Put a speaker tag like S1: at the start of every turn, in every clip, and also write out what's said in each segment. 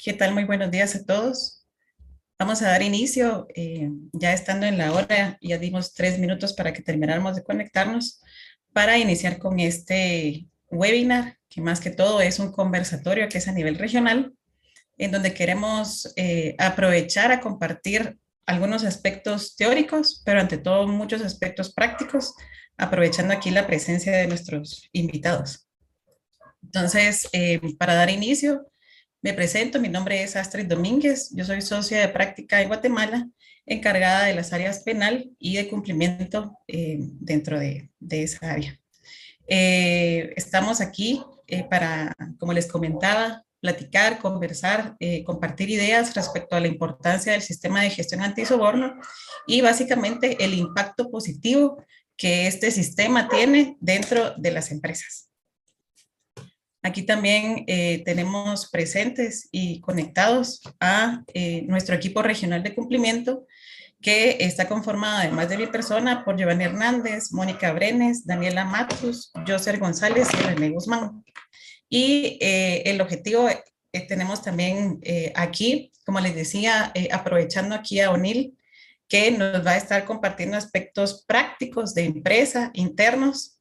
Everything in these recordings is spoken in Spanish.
S1: ¿Qué tal? Muy buenos días a todos. Vamos a dar inicio, ya estando en la hora, ya dimos 3 minutos para que termináramos de conectarnos para iniciar con este webinar, que más que todo es un conversatorio que es a nivel regional, en donde queremos aprovechar a compartir algunos aspectos teóricos, pero ante todo muchos aspectos prácticos, aprovechando aquí la presencia de nuestros invitados. Entonces, para dar inicio, me presento, mi nombre es Astrid Domínguez, yo soy socia de práctica en Guatemala, encargada de las áreas penal y de cumplimiento dentro de esa área. Estamos aquí para, como les comentaba, platicar, conversar, compartir ideas respecto a la importancia del sistema de gestión antisoborno y básicamente el impacto positivo que este sistema tiene dentro de las empresas. Aquí también tenemos presentes y conectados a nuestro equipo regional de cumplimiento, que está conformado, además de mi persona, por Giovanni Hernández, Mónica Brenes, Daniela Matus, Joser González y René Guzmán. Y el objetivo, tenemos también aquí, como les decía, aprovechando aquí a O'Neill, que nos va a estar compartiendo aspectos prácticos de empresa, internos,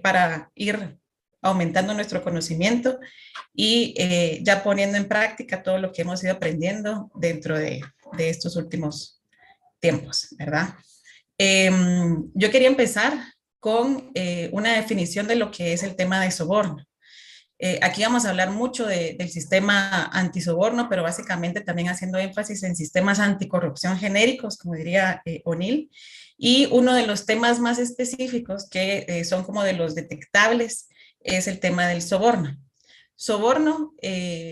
S1: para ir aumentando nuestro conocimiento y ya poniendo en práctica todo lo que hemos ido aprendiendo dentro de estos últimos tiempos, ¿verdad? Yo quería empezar con una definición de lo que es el tema de soborno. Aquí vamos a hablar mucho del sistema antisoborno, pero básicamente también haciendo énfasis en sistemas anticorrupción genéricos, como diría O'Neill, y uno de los temas más específicos que son como de los detectables es el tema del soborno. Soborno,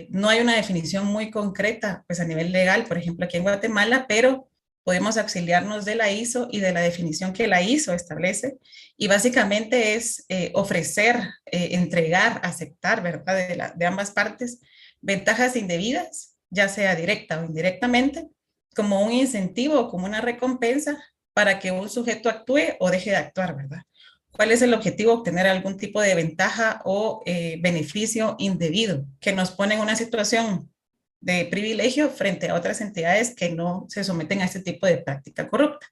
S1: no hay una definición muy concreta, pues a nivel legal, por ejemplo, aquí en Guatemala, pero podemos auxiliarnos de la ISO y de la definición que la ISO establece, y básicamente es ofrecer, entregar, aceptar, ¿verdad? De ambas partes, ventajas indebidas, ya sea directa o indirectamente, como un incentivo o como una recompensa para que un sujeto actúe o deje de actuar, ¿verdad? ¿Cuál es el objetivo? Obtener algún tipo de ventaja o beneficio indebido que nos pone en una situación de privilegio frente a otras entidades que no se someten a este tipo de práctica corrupta.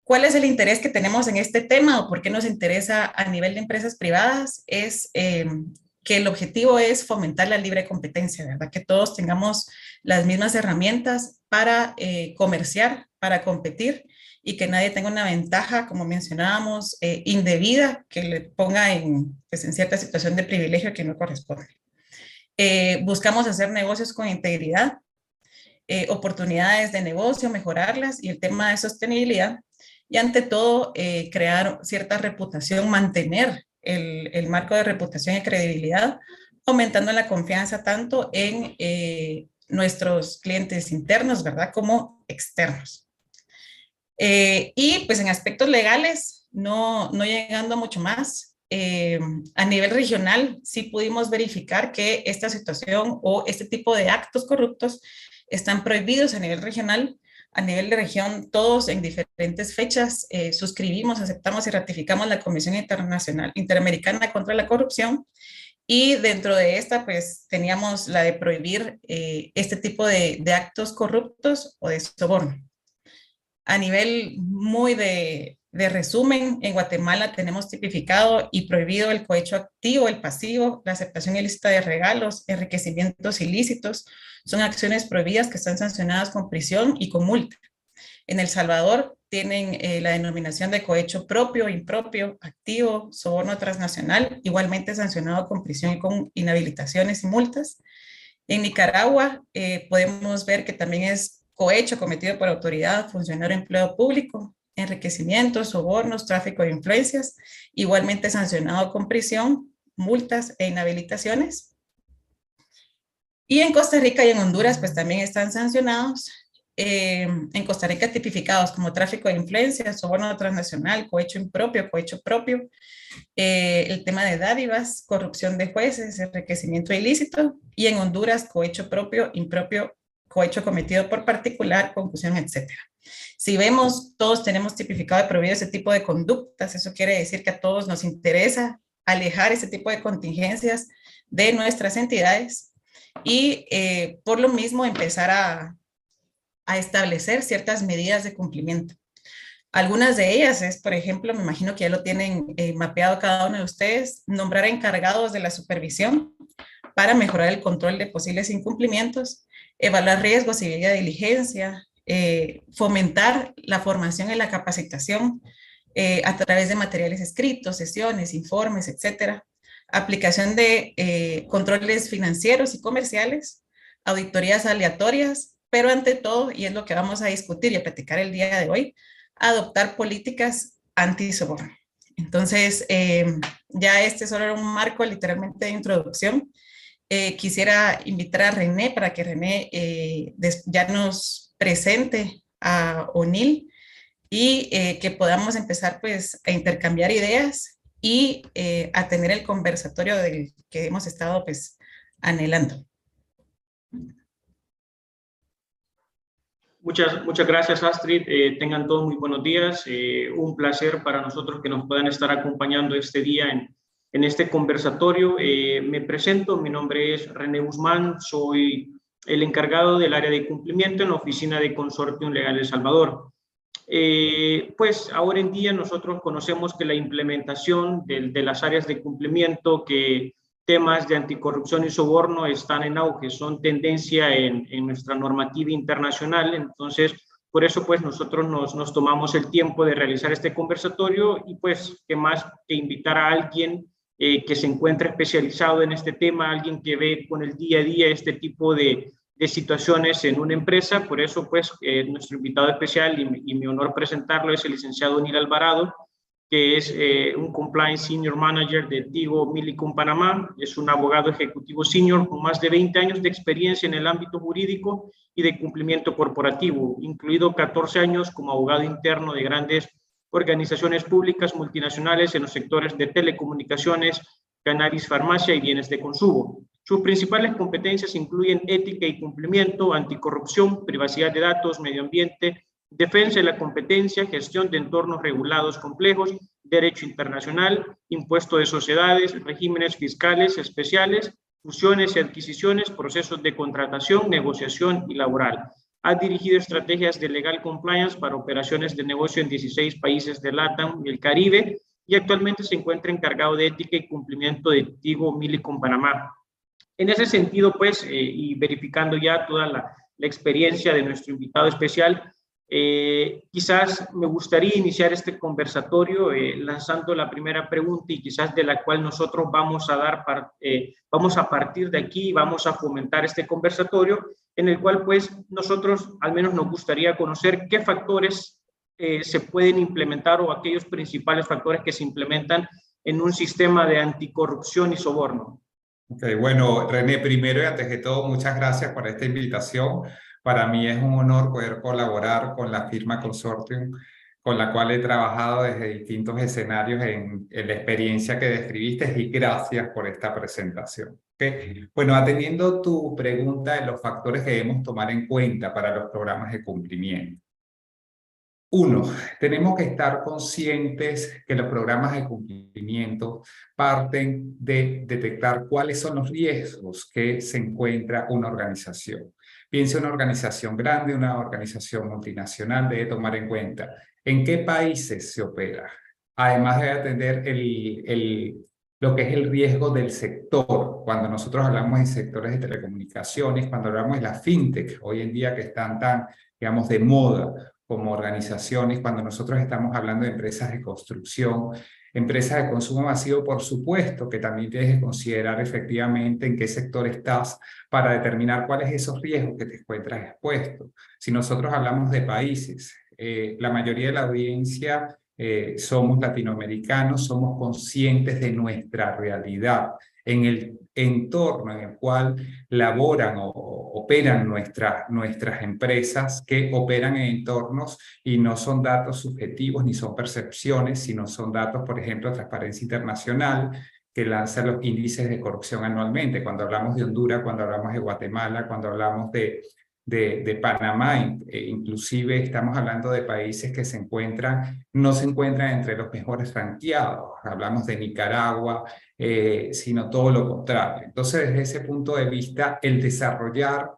S1: ¿Cuál es el interés que tenemos en este tema o por qué nos interesa a nivel de empresas privadas? Es que el objetivo es fomentar la libre competencia, ¿verdad? Que todos tengamos las mismas herramientas para comerciar, para competir y que nadie tenga una ventaja, como mencionábamos, indebida, que le ponga pues, en cierta situación de privilegio que no corresponde. Buscamos hacer negocios con integridad, oportunidades de negocio, mejorarlas y el tema de sostenibilidad. Y ante todo, crear cierta reputación, mantener el marco de reputación y credibilidad, aumentando la confianza tanto en nuestros clientes internos, ¿verdad? Como externos. Y pues en aspectos legales, no llegando a mucho más, a nivel regional sí pudimos verificar que esta situación o este tipo de actos corruptos están prohibidos a nivel regional. A nivel de región, todos en diferentes fechas suscribimos, aceptamos y ratificamos la Comisión Internacional Interamericana contra la Corrupción, y dentro de esta, pues teníamos la de prohibir este tipo de actos corruptos o de soborno. A nivel muy de resumen, en Guatemala tenemos tipificado y prohibido el cohecho activo, el pasivo, la aceptación ilícita de regalos, enriquecimientos ilícitos. Son acciones prohibidas que están sancionadas con prisión y con multa. En El Salvador tienen la denominación de cohecho propio, impropio, activo, soborno transnacional, igualmente sancionado con prisión y con inhabilitaciones y multas. En Nicaragua podemos ver que también es cohecho cometido por autoridad, funcionario o empleo público, enriquecimientos, sobornos, tráfico de influencias, igualmente sancionado con prisión, multas e inhabilitaciones. Y en Costa Rica y en Honduras, pues también están sancionados. En Costa Rica tipificados como tráfico de influencias, soborno transnacional, cohecho impropio, cohecho propio, el tema de dádivas, corrupción de jueces, enriquecimiento ilícito, y en Honduras, cohecho propio, impropio, cohecho cometido por particular, concusión, etcétera. Si vemos, todos tenemos tipificado y prohibido ese tipo de conductas. Eso quiere decir que a todos nos interesa alejar ese tipo de contingencias de nuestras entidades. y por lo mismo empezar a establecer ciertas medidas de cumplimiento. Algunas de ellas es, por ejemplo, me imagino que ya lo tienen mapeado cada uno de ustedes, nombrar encargados de la supervisión para mejorar el control de posibles incumplimientos, evaluar riesgos y debida diligencia, fomentar la formación y la capacitación a través de materiales escritos, sesiones, informes, etcétera, aplicación de controles financieros y comerciales, auditorías aleatorias, pero ante todo, y es lo que vamos a discutir y a platicar el día de hoy, adoptar políticas anti-soborno. Entonces, ya este solo era un marco literalmente de introducción. Quisiera invitar a René para que René ya nos presente a O'Neill y que podamos empezar pues a intercambiar ideas y a tener el conversatorio del que hemos estado pues anhelando.
S2: Muchas gracias, Astrid. Tengan todos muy buenos días. Un placer para nosotros que nos puedan estar acompañando este día en este conversatorio. Me presento, mi nombre es René Guzmán, soy el encargado del área de cumplimiento en la Oficina de Consortium Legal El Salvador. Pues ahora en día nosotros conocemos que la implementación de las áreas de cumplimiento, que temas de anticorrupción y soborno están en auge, son tendencia en nuestra normativa internacional. Entonces, por eso pues nosotros nos tomamos el tiempo de realizar este conversatorio y pues qué más que invitar a alguien que se encuentra especializado en este tema, alguien que ve con el día a día este tipo de situaciones en una empresa. Por eso pues nuestro invitado especial y mi honor presentarlo es el licenciado O'Neill Alvarado, que es un Compliance Senior Manager de Tigo Millicom Panamá. Es un abogado ejecutivo senior con más de 20 años de experiencia en el ámbito jurídico y de cumplimiento corporativo, incluido 14 años como abogado interno de grandes organizaciones públicas multinacionales en los sectores de telecomunicaciones, cannabis, farmacia y bienes de consumo. Sus principales competencias incluyen ética y cumplimiento, anticorrupción, privacidad de datos, medio ambiente, defensa de la competencia, gestión de entornos regulados complejos, derecho internacional, impuesto de sociedades, regímenes fiscales especiales, fusiones y adquisiciones, procesos de contratación, negociación y laboral. Ha dirigido estrategias de legal compliance para operaciones de negocio en 16 países de LATAM y el Caribe, y actualmente se encuentra encargado de ética y cumplimiento de Tigo Millicom Panamá. En ese sentido, pues, y verificando ya toda la experiencia de nuestro invitado especial, quizás me gustaría iniciar este conversatorio lanzando la primera pregunta, y quizás de la cual nosotros vamos a partir de aquí, vamos a fomentar este conversatorio, en el cual pues nosotros al menos nos gustaría conocer qué factores se pueden implementar, o aquellos principales factores que se implementan en un sistema de anticorrupción y soborno.
S3: Ok, bueno, René, primero y antes que todo, muchas gracias por esta invitación. Para mí es un honor poder colaborar con la firma Consortium, con la cual he trabajado desde distintos escenarios en la experiencia que describiste, y gracias por esta presentación. Okay. Bueno, atendiendo tu pregunta de los factores que debemos tomar en cuenta para los programas de cumplimiento. Uno, tenemos que estar conscientes que los programas de cumplimiento parten de detectar cuáles son los riesgos que se encuentra una organización. Piensa una organización grande, una organización multinacional, debe tomar en cuenta en qué países se opera. Además debe atender lo que es el riesgo del sector. Cuando nosotros hablamos de sectores de telecomunicaciones, cuando hablamos de la fintech, hoy en día que están tan, digamos, de moda, como organizaciones, cuando nosotros estamos hablando de empresas de construcción, empresas de consumo masivo, por supuesto que también tienes que considerar efectivamente en qué sector estás para determinar cuáles son esos riesgos que te encuentras expuesto. Si nosotros hablamos de países, la mayoría de la audiencia somos latinoamericanos, somos conscientes de nuestra realidad, en el entorno en el cual laboran o operan nuestras empresas, que operan en entornos y no son datos subjetivos ni son percepciones, sino son datos, por ejemplo, Transparencia Internacional, que lanza los índices de corrupción anualmente. Cuando hablamos de Honduras, cuando hablamos de Guatemala, cuando hablamos de de Panamá, inclusive estamos hablando de países que no se encuentran entre los mejores ranqueados. Hablamos de Nicaragua, sino todo lo contrario. Entonces, desde ese punto de vista, el desarrollar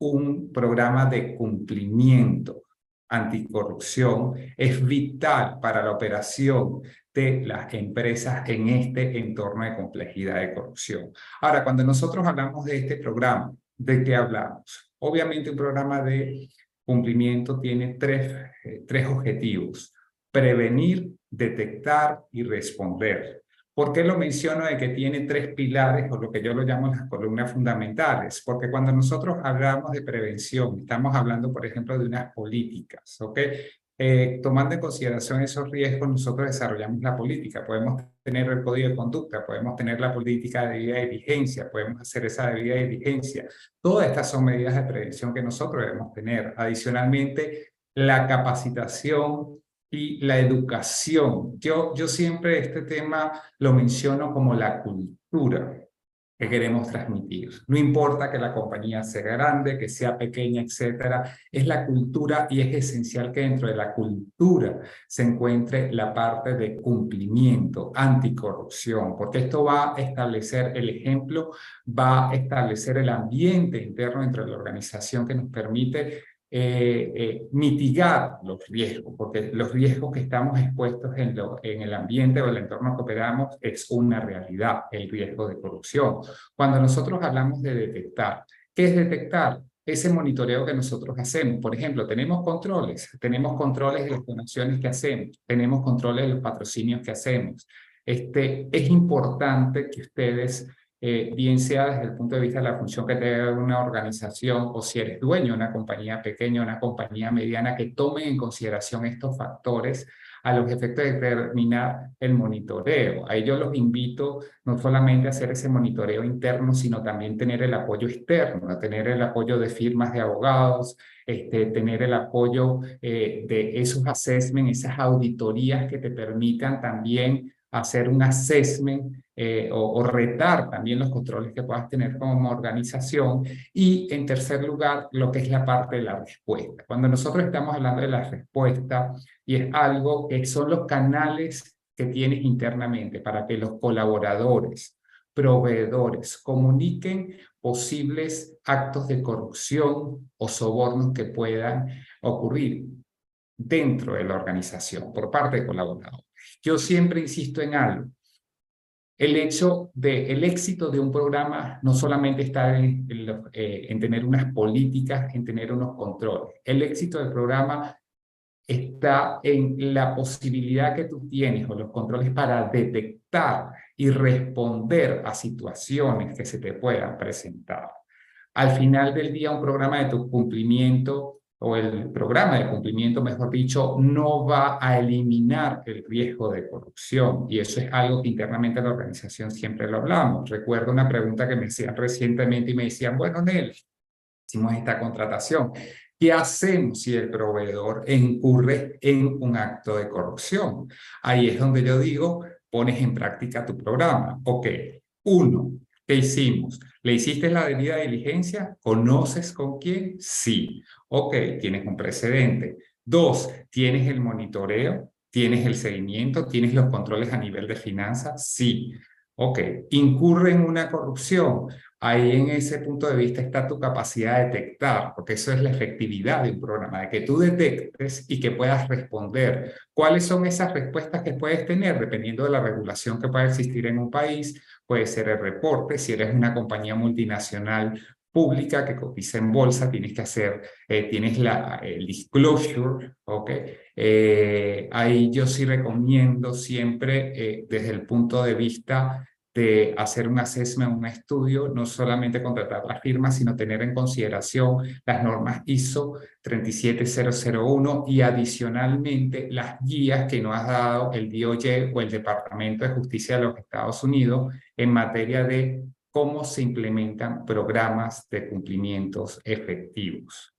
S3: un programa de cumplimiento anticorrupción es vital para la operación de las empresas en este entorno de complejidad de corrupción. Ahora, cuando nosotros hablamos de este programa, ¿de qué hablamos? Obviamente un programa de cumplimiento tiene tres objetivos: prevenir, detectar y responder. ¿Por qué lo menciono de que tiene tres pilares, o lo que yo lo llamo las columnas fundamentales? Porque cuando nosotros hablamos de prevención, estamos hablando, por ejemplo, de unas políticas, ¿ok? Tomando en consideración esos riesgos, nosotros desarrollamos la política. Podemos tener el código de conducta, podemos tener la política de debida diligencia, podemos hacer esa debida diligencia. Todas estas son medidas de prevención que nosotros debemos tener. Adicionalmente, la capacitación y la educación. Yo siempre este tema lo menciono como la cultura que queremos transmitir. No importa que la compañía sea grande, que sea pequeña, etcétera, es la cultura, y es esencial que dentro de la cultura se encuentre la parte de cumplimiento, anticorrupción, porque esto va a establecer el ejemplo, va a establecer el ambiente interno dentro de la organización que nos permite mitigar los riesgos, porque los riesgos que estamos expuestos en el ambiente o el entorno que operamos es una realidad, el riesgo de corrupción. Cuando nosotros hablamos de detectar, ¿qué es detectar? Ese monitoreo que nosotros hacemos. Por ejemplo, tenemos controles de las donaciones que hacemos, tenemos controles de los patrocinios que hacemos. Es importante que ustedes, bien sea desde el punto de vista de la función que tenga una organización, o si eres dueño de una compañía pequeña o una compañía mediana, que tomen en consideración estos factores a los efectos de determinar el monitoreo. Ahí yo los invito no solamente a hacer ese monitoreo interno, sino también tener el apoyo externo, tener el apoyo de firmas de abogados, tener el apoyo de esos assessments, esas auditorías que te permitan también hacer un assessment o retar también los controles que puedas tener como organización. Y en tercer lugar, lo que es la parte de la respuesta. Cuando nosotros estamos hablando de la respuesta, y es algo que son los canales que tienes internamente para que los colaboradores, proveedores, comuniquen posibles actos de corrupción o sobornos que puedan ocurrir dentro de la organización por parte de colaboradores. Yo siempre insisto en algo. El éxito de un programa no solamente está en tener unas políticas, en tener unos controles. El éxito del programa está en la posibilidad que tú tienes o los controles para detectar y responder a situaciones que se te puedan presentar. Al final del día, un programa de tu cumplimiento, o el programa de cumplimiento, mejor dicho, no va a eliminar el riesgo de corrupción, y eso es algo que internamente en la organización siempre lo hablamos. Recuerdo una pregunta que me hacían recientemente y me decían, bueno, Nel, hicimos esta contratación, ¿qué hacemos si el proveedor incurre en un acto de corrupción? Ahí es donde yo digo, pones en práctica tu programa. Ok, 1, ¿qué hicimos? ¿Le hiciste la debida diligencia? ¿Conoces con quién? Sí. Ok, tienes un precedente. 2, ¿tienes el monitoreo? ¿Tienes el seguimiento? ¿Tienes los controles a nivel de finanzas? Sí. Ok, ¿incurre en una corrupción? Ahí en ese punto de vista está tu capacidad de detectar, porque eso es la efectividad de un programa, de que tú detectes y que puedas responder. ¿Cuáles son esas respuestas que puedes tener? Dependiendo de la regulación que pueda existir en un país, puede ser el reporte. Si eres una compañía multinacional pública que cotiza en bolsa, tienes que hacer, tienes el disclosure, ¿ok? Ahí yo sí recomiendo siempre, desde el punto de vista de hacer un assessment, un estudio, no solamente contratar la firma, sino tener en consideración las normas ISO 37001 y adicionalmente las guías que nos ha dado el DOJ o el Departamento de Justicia de los Estados Unidos en materia de cómo se implementan programas de cumplimientos efectivos.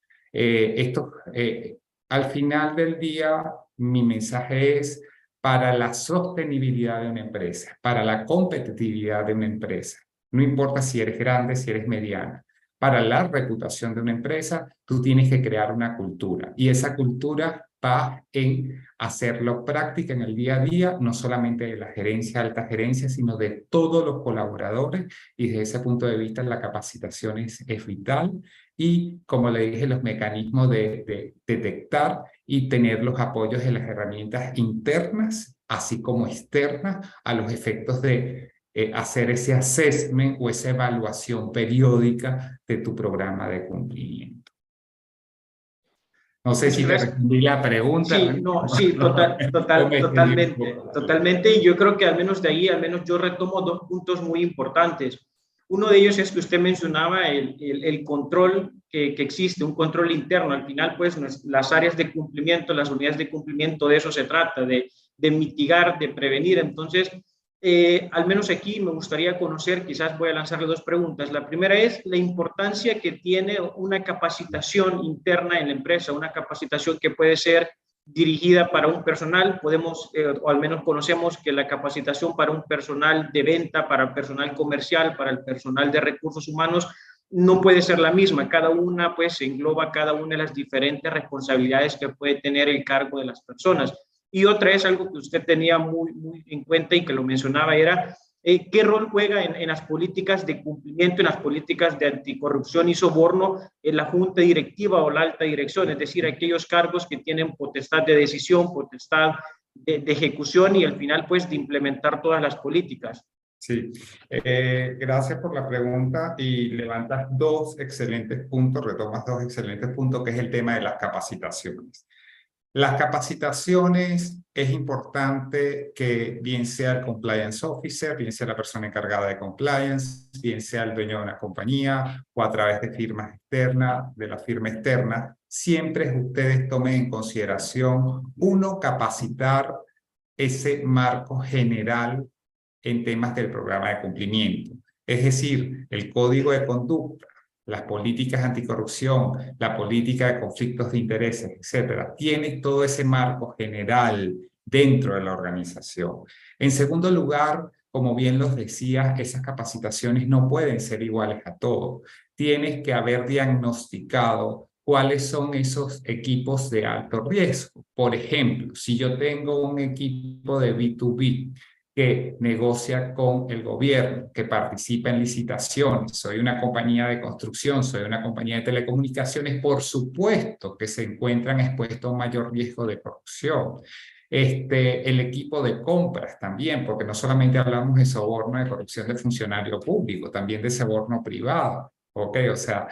S3: Al final del día, mi mensaje es: para la sostenibilidad de una empresa, para la competitividad de una empresa. No importa si eres grande, si eres mediana. Para la reputación de una empresa, tú tienes que crear una cultura y esa cultura va en hacerlo práctica en el día a día, no solamente de la gerencia, alta gerencia, sino de todos los colaboradores y desde ese punto de vista la capacitación es vital y como le dije, los mecanismos de detectar y tener los apoyos de las herramientas internas, así como externas, a los efectos de hacer ese assessment o esa evaluación periódica de tu programa de cumplimiento. No sé si te respondí la pregunta.
S2: Sí, no, sí,
S3: O me extendí un
S2: totalmente,
S3: poco.
S2: totalmente. Y yo creo que al menos de ahí, al menos yo retomo dos puntos muy importantes. Uno de ellos es que usted mencionaba el control que existe, un control interno. Al final, pues, las áreas de cumplimiento, las unidades de cumplimiento, de eso se trata, de mitigar, de prevenir. Entonces, al menos aquí me gustaría conocer, quizás voy a lanzarle dos preguntas. La primera es la importancia que tiene una capacitación interna en la empresa, una capacitación que puede ser dirigida para un personal. Podemos, o al menos conocemos que la capacitación para un personal de venta, para el personal comercial, para el personal de recursos humanos, no puede ser la misma. Cada una, pues, engloba cada una de las diferentes responsabilidades que puede tener el cargo de las personas. Y otra es algo que usted tenía muy en cuenta y que lo mencionaba, era qué rol juega en las políticas de cumplimiento, en las políticas de anticorrupción y soborno en la junta directiva o la alta dirección, es decir, aquellos cargos que tienen potestad de decisión, potestad de ejecución y al final, pues, de implementar todas las políticas.
S3: Sí, gracias por la pregunta y levantas dos excelentes puntos, retomas dos excelentes puntos, que es el tema de las capacitaciones. Las capacitaciones es importante que bien sea el compliance officer, bien sea la persona encargada de compliance, bien sea el dueño de una compañía o a través de firmas externas, de la firma externa, siempre ustedes tomen en consideración, uno, capacitar ese marco general en temas del programa de cumplimiento. Es decir, el código de conducta, las políticas anticorrupción, la política de conflictos de intereses, etcétera, tiene todo ese marco general dentro de la organización. En segundo lugar, como bien los decía, esas capacitaciones no pueden ser iguales a todos. Tienes que haber diagnosticado cuáles son esos equipos de alto riesgo. Por ejemplo, si yo tengo un equipo de B2B que negocia con el gobierno, que participa en licitaciones, soy una compañía de construcción, soy una compañía de telecomunicaciones, por supuesto que se encuentran expuestos a un mayor riesgo de corrupción. El equipo de compras también, porque no solamente hablamos de soborno de corrupción de funcionario público, también de soborno privado, ¿ok? O sea,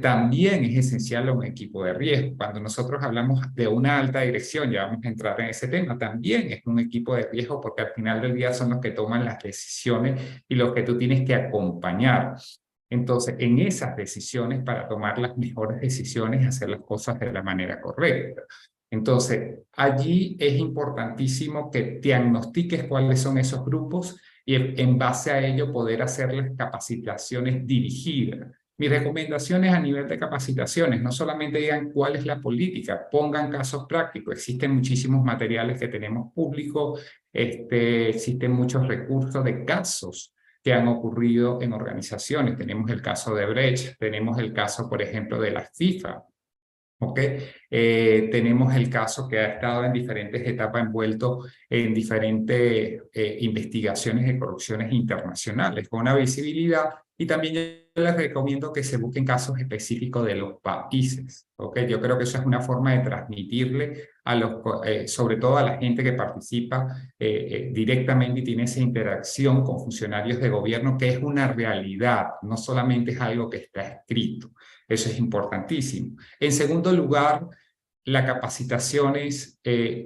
S3: también es esencial un equipo de riesgo. Cuando nosotros hablamos de una alta dirección, ya vamos a entrar en ese tema, también es un equipo de riesgo porque al final del día son los que toman las decisiones y los que tú tienes que acompañar. Entonces, en esas decisiones, para tomar las mejores decisiones y hacer las cosas de la manera correcta. Entonces, allí es importantísimo que diagnostiques cuáles son esos grupos y en base a ello poder hacer las capacitaciones dirigidas. Mis recomendaciones a nivel de capacitaciones, no solamente digan cuál es la política, pongan casos prácticos. Existen muchísimos materiales que tenemos públicos, existen muchos recursos de casos que han ocurrido en organizaciones. Tenemos el caso de Brecht, tenemos el caso, por ejemplo, de la FIFA. Tenemos el caso que ha estado en diferentes etapas envuelto en diferentes investigaciones de corrupciones internacionales con una visibilidad y también yo les recomiendo que se busquen casos específicos de los países. Yo creo que eso es una forma de transmitirle a sobre todo a la gente que participa directamente y tiene esa interacción con funcionarios de gobierno, que es una realidad, no solamente es algo que está escrito. Eso es importantísimo. En segundo lugar, la capacitación es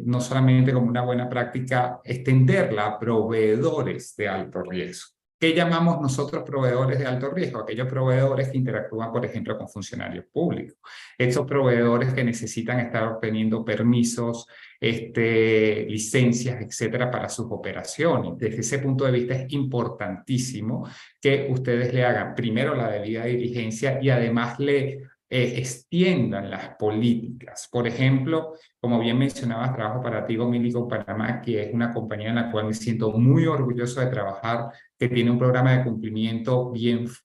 S3: no solamente como una buena práctica, extenderla a proveedores de alto riesgo. ¿Qué llamamos nosotros proveedores de alto riesgo? Aquellos proveedores que interactúan, por ejemplo, con funcionarios públicos. Estos proveedores que necesitan estar obteniendo permisos, licencias, etcétera, para sus operaciones. Desde ese punto de vista es importantísimo que ustedes le hagan primero la debida diligencia y además le extiendan las políticas. Por ejemplo, como bien mencionabas, trabajo para Tigo Milico Panamá, que es una compañía en la cual me siento muy orgulloso de trabajar, que tiene un programa de cumplimiento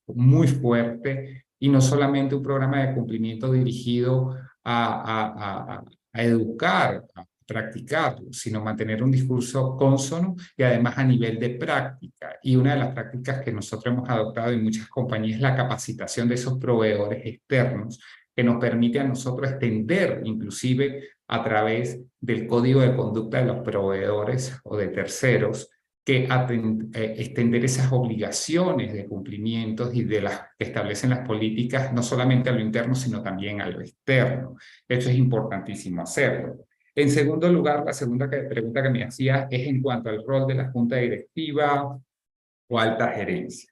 S3: muy fuerte, y no solamente un programa de cumplimiento dirigido a educar, a practicarlo, sino mantener un discurso cónsono y además a nivel de práctica. Y una de las prácticas que nosotros hemos adoptado en muchas compañías es la capacitación de esos proveedores externos, que nos permite a nosotros extender, inclusive a través del código de conducta de los proveedores o de terceros, que extender esas obligaciones de cumplimientos y de las que establecen las políticas, no solamente a lo interno, sino también a lo externo. Eso es importantísimo hacerlo. En segundo lugar, la segunda pregunta que me hacía es en cuanto al rol de la junta directiva o alta gerencia.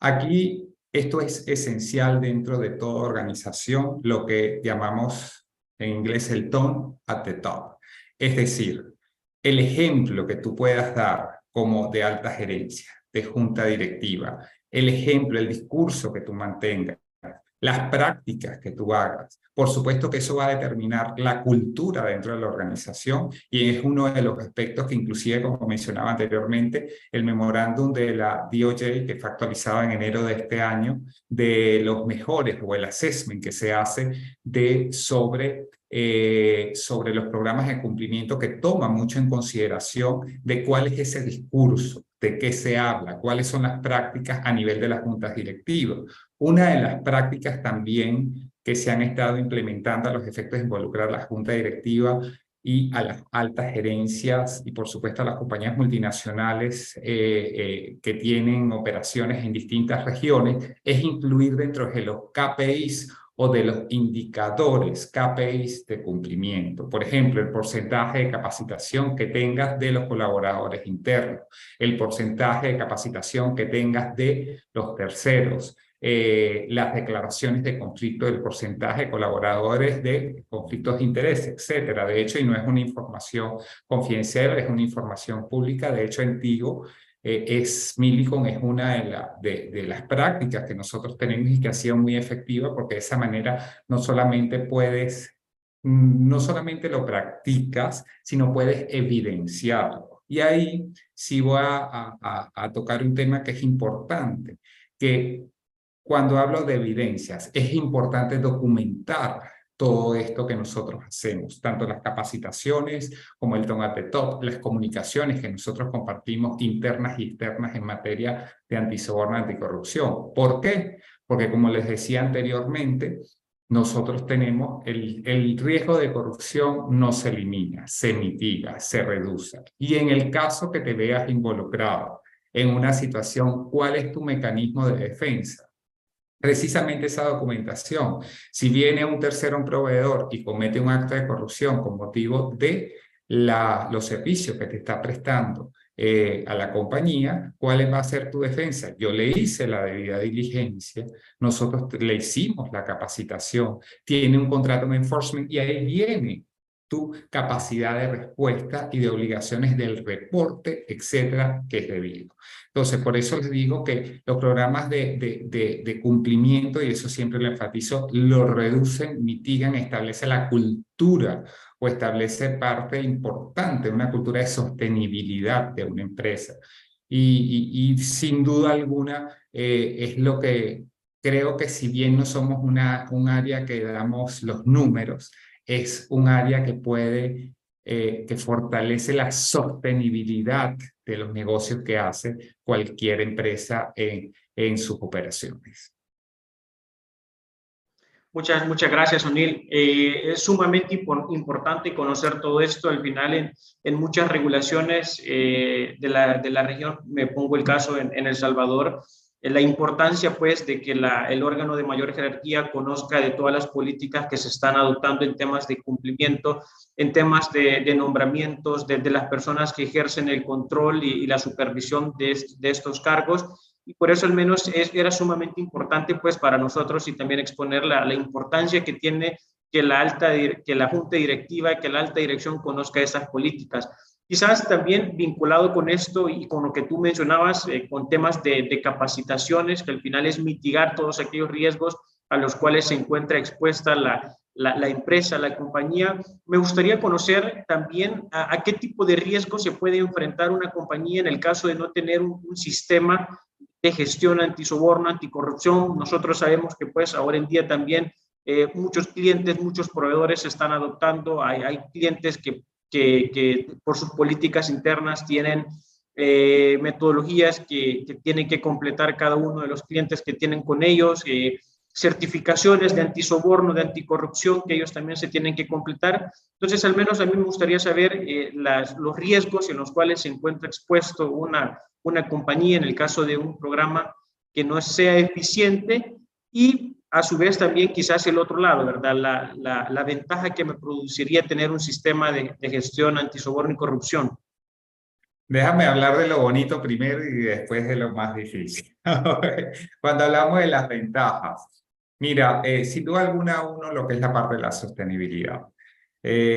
S3: Aquí esto es esencial dentro de toda organización, lo que llamamos en inglés el tone at the top. Es decir, el ejemplo que tú puedas dar como de alta gerencia, de junta directiva, el ejemplo, el discurso que tú mantengas, las prácticas que tú hagas. Por supuesto que eso va a determinar la cultura dentro de la organización y es uno de los aspectos que inclusive, como mencionaba anteriormente, el memorándum de la DOJ, que fue actualizado en enero de este año, de los mejores o el assessment que se hace sobre los programas de cumplimiento, que toma mucho en consideración de cuál es ese discurso, de qué se habla, cuáles son las prácticas a nivel de las juntas directivas. Una de las prácticas también que se han estado implementando a los efectos de involucrar a la junta directiva y a las altas gerencias y por supuesto a las compañías multinacionales que tienen operaciones en distintas regiones, es incluir dentro de los KPIs o de los indicadores KPIs de cumplimiento. Por ejemplo, el porcentaje de capacitación que tengas de los colaboradores internos, el porcentaje de capacitación que tengas de los terceros, las declaraciones de conflicto del porcentaje de colaboradores de conflictos de interés, etcétera. De hecho, y no es una información confidencial, es una información pública. De hecho, en Tigo, Millicom es una de las prácticas que nosotros tenemos y que ha sido muy efectiva, porque de esa manera no solamente lo practicas, sino puedes evidenciarlo. Y ahí sí voy a tocar un tema que es importante, que cuando hablo de evidencias, es importante documentar todo esto que nosotros hacemos, tanto las capacitaciones como el tone at the top, las comunicaciones que nosotros compartimos internas y externas en materia de antisoborno y anticorrupción. ¿Por qué? Porque como les decía anteriormente, nosotros tenemos el riesgo de corrupción no se elimina, se mitiga, se reduce. Y en el caso que te veas involucrado en una situación, ¿cuál es tu mecanismo de defensa? Precisamente esa documentación. Si viene un tercero, un proveedor, y comete un acto de corrupción con motivo de los servicios que te está prestando a la compañía, ¿cuál va a ser tu defensa? Yo le hice la debida diligencia, nosotros le hicimos la capacitación, tiene un contrato de enforcement y ahí viene tu capacidad de respuesta y de obligaciones del reporte, etcétera, que es debido. Entonces, por eso les digo que los programas de cumplimiento, y eso siempre lo enfatizo, lo reducen, mitigan, establece la cultura o establece parte importante, una cultura de sostenibilidad de una empresa. Y sin duda alguna es lo que creo que, si bien no somos un área que damos los números, es un área que que fortalece la sostenibilidad de los negocios que hace cualquier empresa en sus operaciones.
S2: Muchas gracias, O'Neill. Es sumamente importante conocer todo esto. Al final, en muchas regulaciones de la región, me pongo el caso en El Salvador, la importancia pues de que el órgano de mayor jerarquía conozca de todas las políticas que se están adoptando en temas de cumplimiento, en temas de nombramientos de las personas que ejercen el control y la supervisión de estos cargos. Y por eso al menos era sumamente importante pues para nosotros, y también exponer la importancia que tiene que la junta directiva, que la alta dirección conozca esas políticas. Quizás también vinculado con esto y con lo que tú mencionabas, con temas de capacitaciones, que al final es mitigar todos aquellos riesgos a los cuales se encuentra expuesta la empresa, la compañía. Me gustaría conocer también a qué tipo de riesgos se puede enfrentar una compañía en el caso de no tener un sistema de gestión antisoborno, anticorrupción. Nosotros sabemos que pues ahora en día también muchos clientes, muchos proveedores se están adoptando. Hay clientes que por sus políticas internas tienen metodologías que tienen que completar cada uno de los clientes que tienen con ellos, certificaciones de antisoborno, de anticorrupción que ellos también se tienen que completar. Entonces, al menos a mí me gustaría saber los riesgos en los cuales se encuentra expuesto una compañía en el caso de un programa que no sea eficiente y a su vez también quizás el otro lado, ¿verdad? La ventaja que me produciría tener un sistema de gestión antisoborno y corrupción.
S3: Déjame hablar de lo bonito primero y después de lo más difícil. Cuando hablamos de las ventajas, mira, sin duda alguna uno lo que es la parte de la sostenibilidad.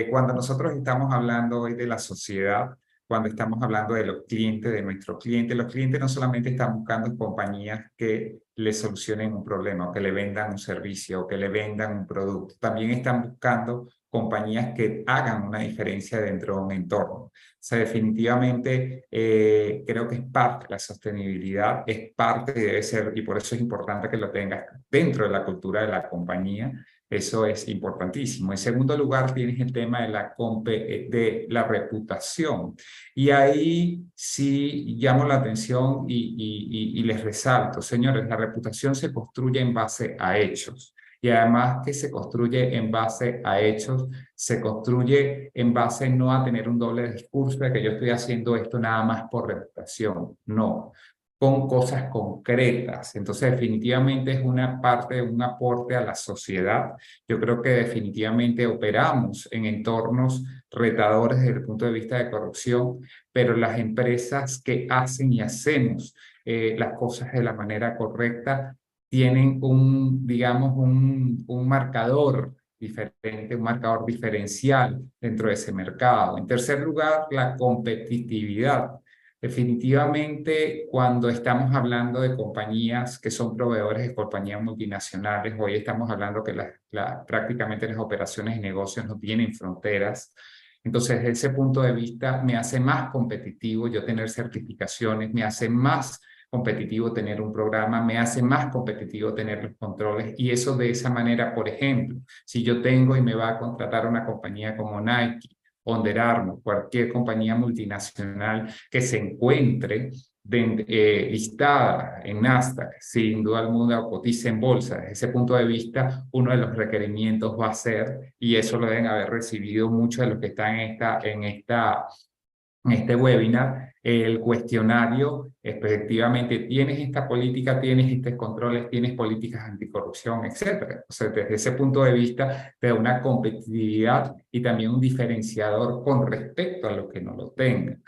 S3: Cuando nosotros estamos hablando hoy de la sociedad, cuando estamos hablando de los clientes, de nuestros clientes, los clientes no solamente están buscando compañías que le solucionen un problema o que le vendan un servicio o que le vendan un producto, también están buscando compañías que hagan una diferencia dentro de un entorno. O sea, definitivamente creo que es parte de la sostenibilidad, es parte, debe ser, y por eso es importante que lo tengas dentro de la cultura de la compañía. Eso es importantísimo. En segundo lugar, tienes el tema de la reputación. Y ahí sí llamo la atención y les resalto, señores, la reputación se construye en base a hechos. Y además que se construye en base a hechos, se construye en base no a tener un doble discurso de que yo estoy haciendo esto nada más por reputación. No, con cosas concretas. Entonces, definitivamente es una parte, un aporte a la sociedad. Yo creo que definitivamente operamos en entornos retadores desde el punto de vista de corrupción, pero las empresas que hacen y hacemos las cosas de la manera correcta tienen digamos, un marcador diferente, un marcador diferencial dentro de ese mercado. En tercer lugar, la competitividad. Definitivamente, cuando estamos hablando de compañías que son proveedores de compañías multinacionales, hoy estamos hablando que prácticamente las operaciones y negocios no tienen fronteras. Entonces, desde ese punto de vista, me hace más competitivo yo tener certificaciones, me hace más competitivo tener un programa, me hace más competitivo tener los controles y eso de esa manera, por ejemplo, si yo tengo y me va a contratar una compañía como Nike, Under Armour, cualquier compañía multinacional que se encuentre listada en Nasdaq, sin duda alguna cotiza en bolsa. Desde ese punto de vista, uno de los requerimientos va a ser, y eso lo deben haber recibido muchos de los que están en este webinar, el cuestionario, efectivamente, tienes esta política, tienes estos controles, tienes políticas anticorrupción, etcétera. O sea, desde ese punto de vista, te da una competitividad y también un diferenciador con respecto a los que no lo tengan.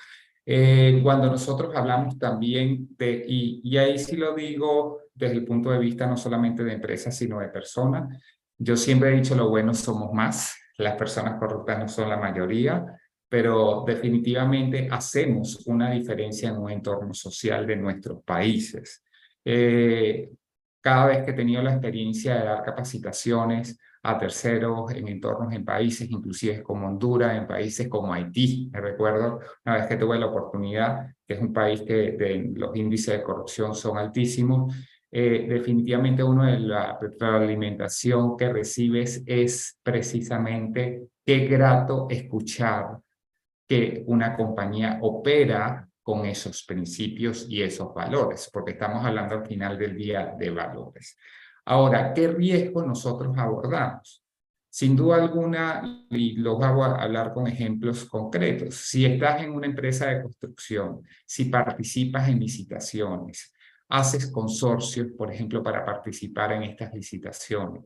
S3: Cuando nosotros hablamos también y ahí sí lo digo desde el punto de vista no solamente de empresas, sino de personas, yo siempre he dicho lo bueno somos más, las personas corruptas no son la mayoría, pero definitivamente hacemos una diferencia en un entorno social de nuestros países. Cada vez que he tenido la experiencia de dar capacitaciones a terceros en entornos en países, inclusive como Honduras, en países como Haití, me recuerdo una vez que tuve la oportunidad, que es un país que los índices de corrupción son altísimos, definitivamente uno de la retroalimentación que recibes es precisamente qué grato escuchar que una compañía opera con esos principios y esos valores, porque estamos hablando al final del día de valores. Ahora, ¿qué riesgo nosotros abordamos? Sin duda alguna, y los hago a hablar con ejemplos concretos, si estás en una empresa de construcción, si participas en licitaciones, haces consorcios, por ejemplo, para participar en estas licitaciones,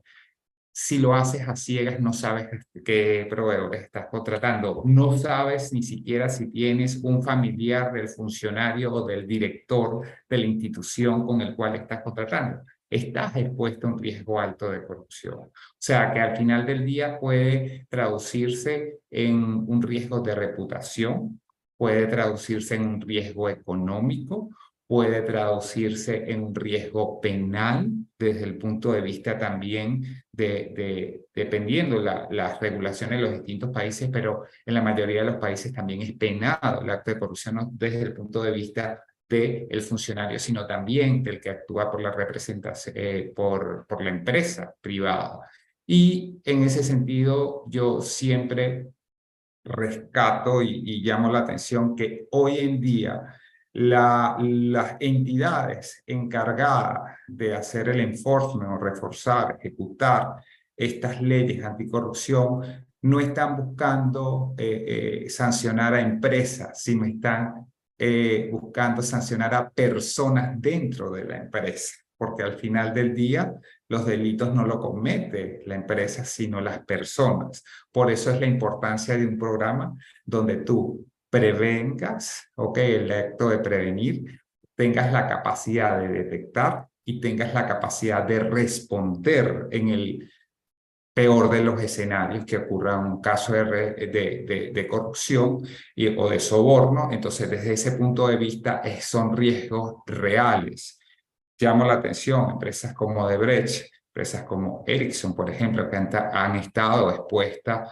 S3: si lo haces a ciegas, no sabes qué proveedores estás contratando. No sabes ni siquiera si tienes un familiar del funcionario o del director de la institución con el cual estás contratando. Estás expuesto a un riesgo alto de corrupción. O sea, que al final del día puede traducirse en un riesgo de reputación, puede traducirse en un riesgo económico, puede traducirse en un riesgo penal desde el punto de vista también dependiendo las regulaciones de los distintos países, pero en la mayoría de los países también es penado el acto de corrupción desde el punto de vista del funcionario, sino también del que actúa por la representación, por la empresa privada. Y en ese sentido, yo siempre rescato y llamo la atención que hoy en día las entidades encargadas de hacer el enforcement o reforzar, ejecutar estas leyes anticorrupción no están buscando sancionar a empresas, sino están buscando sancionar a personas dentro de la empresa, porque al final del día los delitos no lo comete la empresa, sino las personas. Por eso es la importancia de un programa donde tú prevengas, ¿ok? El acto de prevenir, tengas la capacidad de detectar y tengas la capacidad de responder en el peor de los escenarios que ocurra un caso de corrupción o de soborno. Entonces, desde ese punto de vista, son riesgos reales. Llamo la atención, empresas como Odebrecht, empresas como Ericsson, por ejemplo, que han estado expuestas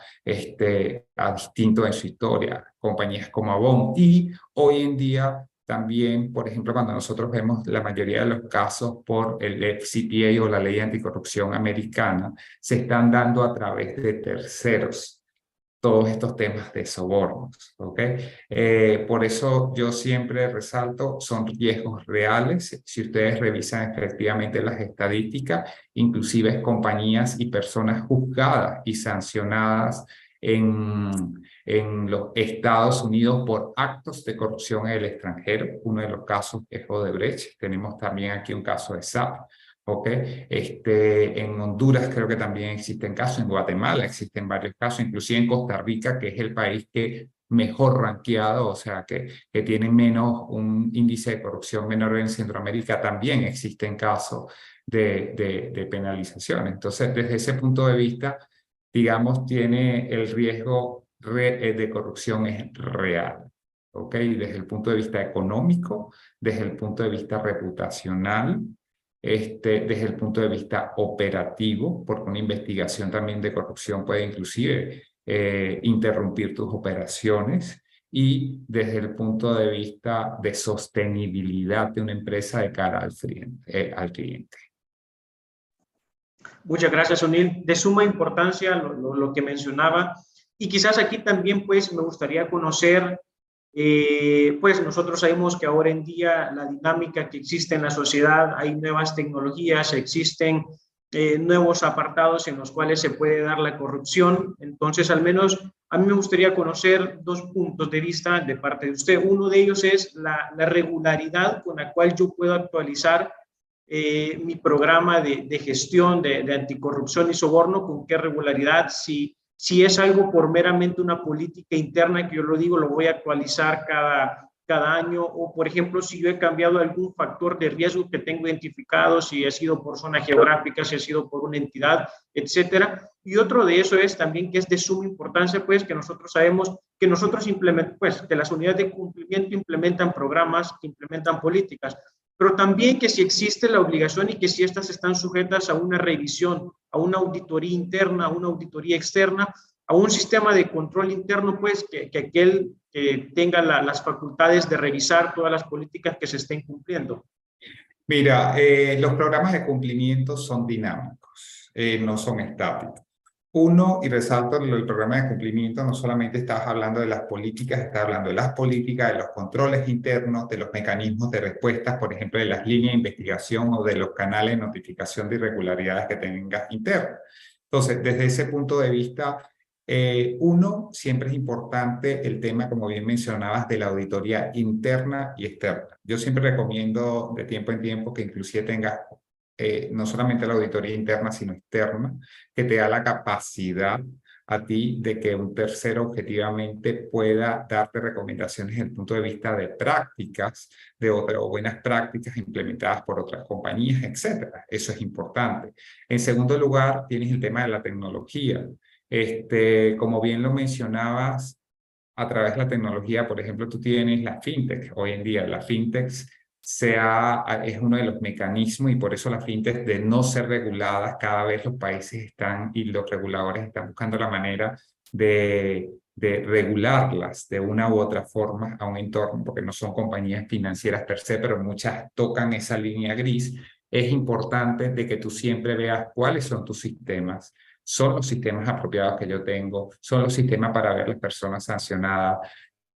S3: a distinto en su historia, compañías como Avon, y hoy en día también, por ejemplo, cuando nosotros vemos la mayoría de los casos por el FCPA o la Ley Anticorrupción Americana, se están dando a través de terceros todos estos temas de sobornos, ¿ok? Por eso yo siempre resalto, son riesgos reales. Si ustedes revisan efectivamente las estadísticas, inclusive compañías y personas juzgadas y sancionadas en los Estados Unidos por actos de corrupción en el extranjero. Uno de los casos es Odebrecht. Tenemos también aquí un caso de SAP. ¿Okay? En Honduras creo que también existen casos, en Guatemala existen varios casos, inclusive en Costa Rica, que es el país que mejor rankeado, o sea, que tiene menos, un índice de corrupción menor en Centroamérica, también existen casos de penalización. Entonces, desde ese punto de vista, digamos, tiene el riesgo de corrupción es real. ¿Okay? Desde el punto de vista económico, desde el punto de vista reputacional, desde el punto de vista operativo, porque una investigación también de corrupción puede inclusive interrumpir tus operaciones, y desde el punto de vista de sostenibilidad de una empresa de cara al cliente.
S2: Muchas gracias, Sunil. De suma importancia lo que mencionaba, y quizás aquí también pues me gustaría conocer, pues nosotros sabemos que ahora en día la dinámica que existe en la sociedad, hay nuevas tecnologías, existen nuevos apartados en los cuales se puede dar la corrupción. Entonces, al menos a mí me gustaría conocer dos puntos de vista de parte de usted. Uno de ellos es la regularidad con la cual yo puedo actualizar mi programa de gestión de anticorrupción y soborno, con qué regularidad, si es algo por meramente una política interna que yo lo digo, lo voy a actualizar cada año, o por ejemplo, si yo he cambiado algún factor de riesgo que tengo identificado, si ha sido por zona geográfica, si ha sido por una entidad, etcétera. Y otro de eso es también que es de suma importancia, pues, que nosotros sabemos que nosotros implementamos, pues, que las unidades de cumplimiento implementan programas, implementan políticas, pero también que si existe la obligación y que si estas están sujetas a una revisión, a una auditoría interna, a una auditoría externa, a un sistema de control interno, pues que aquel tenga las facultades de revisar todas las políticas que se estén cumpliendo.
S3: Mira, los programas de cumplimiento son dinámicos, no son estáticos. Uno, y resalto el programa de cumplimiento, no solamente estás hablando de las políticas, estás hablando de las políticas, de los controles internos, de los mecanismos de respuestas, por ejemplo, de las líneas de investigación o de los canales de notificación de irregularidades que tengas internas. Entonces, desde ese punto de vista, uno, siempre es importante el tema, como bien mencionabas, de la auditoría interna y externa. Yo siempre recomiendo de tiempo en tiempo que inclusive tengas no solamente la auditoría interna, sino externa, que te da la capacidad a ti de que un tercero objetivamente pueda darte recomendaciones desde el punto de vista de prácticas, o buenas prácticas implementadas por otras compañías, etcétera. Eso es importante. En segundo lugar, tienes el tema de la tecnología. Como bien lo mencionabas, a través de la tecnología, por ejemplo, tú tienes la fintech. Hoy en día, la fintech es uno de los mecanismos, y por eso las fintech, de no ser reguladas, cada vez los países están y los reguladores están buscando la manera de regularlas de una u otra forma a un entorno, porque no son compañías financieras per se, pero muchas tocan esa línea gris. Es importante de que tú siempre veas cuáles son tus sistemas. ¿Son los sistemas apropiados que yo tengo? ¿Son los sistemas para ver las personas sancionadas?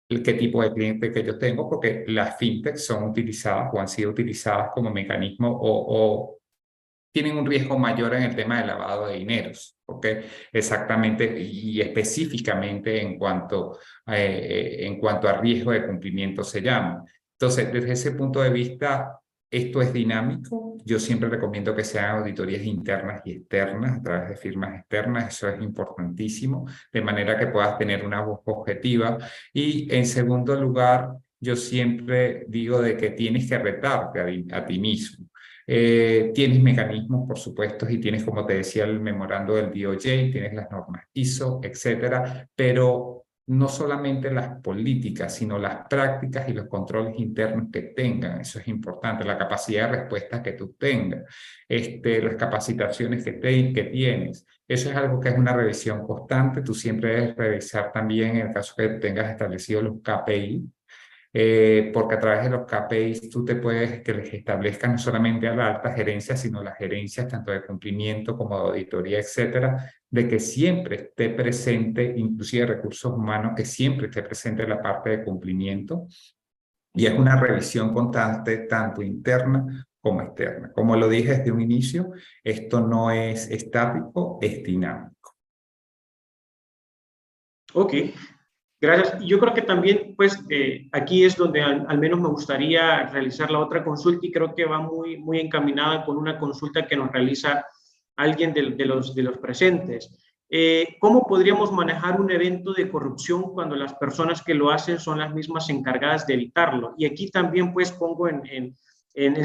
S3: ¿Qué tipo de cliente que yo tengo? Porque las fintechs son utilizadas o han sido utilizadas como mecanismo o tienen un riesgo mayor en el tema de lavado de dineros, ¿ok? Exactamente y específicamente en cuanto a riesgo de cumplimiento se llama. Entonces, desde ese punto de vista, esto es dinámico. Yo siempre recomiendo que se hagan auditorías internas y externas a través de firmas externas. Eso es importantísimo, de manera que puedas tener una voz objetiva. Y en segundo lugar, yo siempre digo de que tienes que retarte a ti mismo. Tienes mecanismos, por supuesto, y tienes, como te decía, el memorando del DOJ, tienes las normas ISO, etcétera, pero no solamente las políticas, sino las prácticas y los controles internos que tengan. Eso es importante, la capacidad de respuesta que tú tengas, las capacitaciones que tienes. Eso es algo que es una revisión constante. Tú siempre debes revisar también en el caso que tengas establecidos los KPI, porque a través de los KPIs tú te puedes que les establezcan no solamente a la alta gerencia, sino las gerencias tanto de cumplimiento como de auditoría, etcétera, de que siempre esté presente, inclusive recursos humanos, que siempre esté presente la parte de cumplimiento. Y es una revisión constante, tanto interna como externa. Como lo dije desde un inicio, esto no es estático, es dinámico.
S2: Ok, gracias. Yo creo que también, pues, aquí es donde al menos me gustaría realizar la otra consulta y creo que va muy encaminada con una consulta que nos realiza alguien de los presentes. ¿Cómo podríamos manejar un evento de corrupción cuando las personas que lo hacen son las mismas encargadas de evitarlo? Y aquí también, pues, pongo en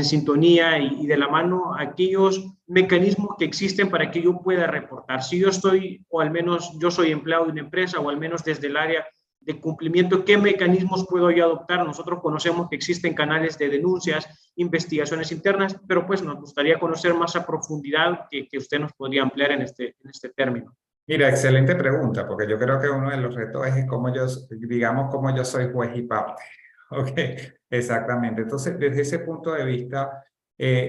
S2: sintonía y de la mano aquellos mecanismos que existen para que yo pueda reportar. Si yo estoy, o al menos yo soy empleado de una empresa, o al menos desde el área de cumplimiento, ¿qué mecanismos puedo yo adoptar? Nosotros conocemos que existen canales de denuncias, investigaciones internas, pero pues nos gustaría conocer más a profundidad que usted nos podría ampliar en este término.
S3: Mira, excelente pregunta, porque yo creo que uno de los retos es cómo yo, digamos, cómo yo soy juez y parte. Ok, exactamente. Entonces, desde ese punto de vista,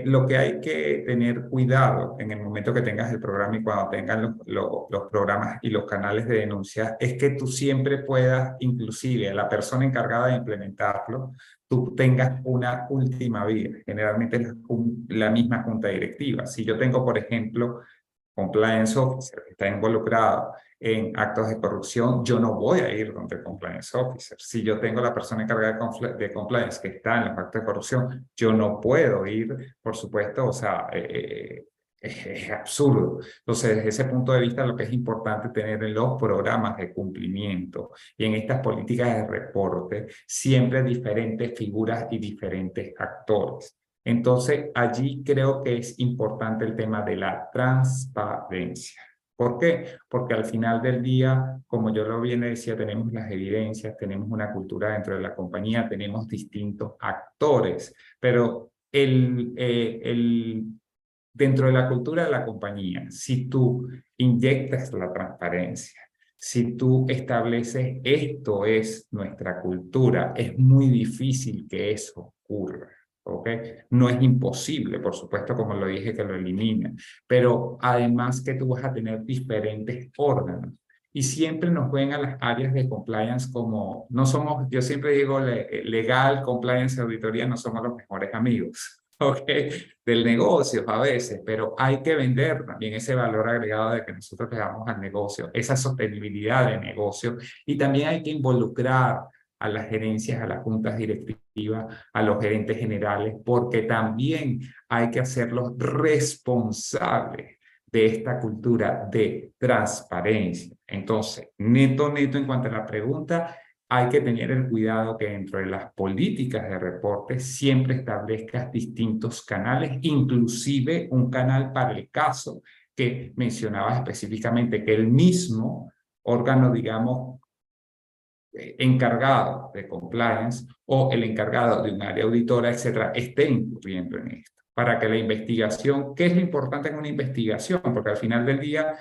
S3: lo que hay que tener cuidado en el momento que tengas el programa y cuando tengan los programas y los canales de denuncia, es que tú siempre puedas, inclusive a la persona encargada de implementarlo, tú tengas una última vía. Generalmente es la misma junta directiva. Si yo tengo, por ejemplo, compliance officer que está involucrado en actos de corrupción, yo no voy a ir donde el compliance officer. Si yo tengo la persona encargada de compliance que está en los actos de corrupción, yo no puedo ir, por supuesto, o sea, es absurdo. Entonces, desde ese punto de vista, lo que es importante tener en los programas de cumplimiento y en estas políticas de reporte, siempre diferentes figuras y diferentes actores. Entonces, allí creo que es importante el tema de la transparencia. ¿Por qué? Porque al final del día, como yo lo bien decía, tenemos las evidencias, tenemos una cultura dentro de la compañía, tenemos distintos actores, pero dentro de la cultura de la compañía, si tú inyectas la transparencia, si tú estableces esto es nuestra cultura, es muy difícil que eso ocurra. ¿Okay? No es imposible, por supuesto, como lo dije, que lo eliminen, pero además que tú vas a tener diferentes órganos y siempre nos ven a las áreas de compliance como, no somos, yo siempre digo, legal, compliance, auditoría, no somos los mejores amigos. Okay, del negocio a veces, pero hay que vender también ese valor agregado de que nosotros le damos al negocio, esa sostenibilidad de negocio, y también hay que involucrar a las gerencias, a las juntas directivas, a los gerentes generales, porque también hay que hacerlos responsables de esta cultura de transparencia. Entonces, neto en cuanto a la pregunta, hay que tener el cuidado que dentro de las políticas de reporte siempre establezcas distintos canales, inclusive un canal para el caso que mencionabas específicamente, que el mismo órgano, digamos, encargado de compliance o el encargado de un área auditora, etcétera, esté incurriendo en esto. Para que la investigación, ¿qué es lo importante en una investigación? Porque al final del día,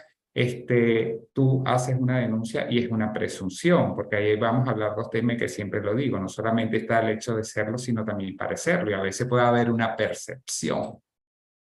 S3: tú haces una denuncia y es una presunción, porque ahí vamos a hablar dos temas que siempre lo digo, no solamente está el hecho de serlo, sino también parecerlo, y a veces puede haber una percepción,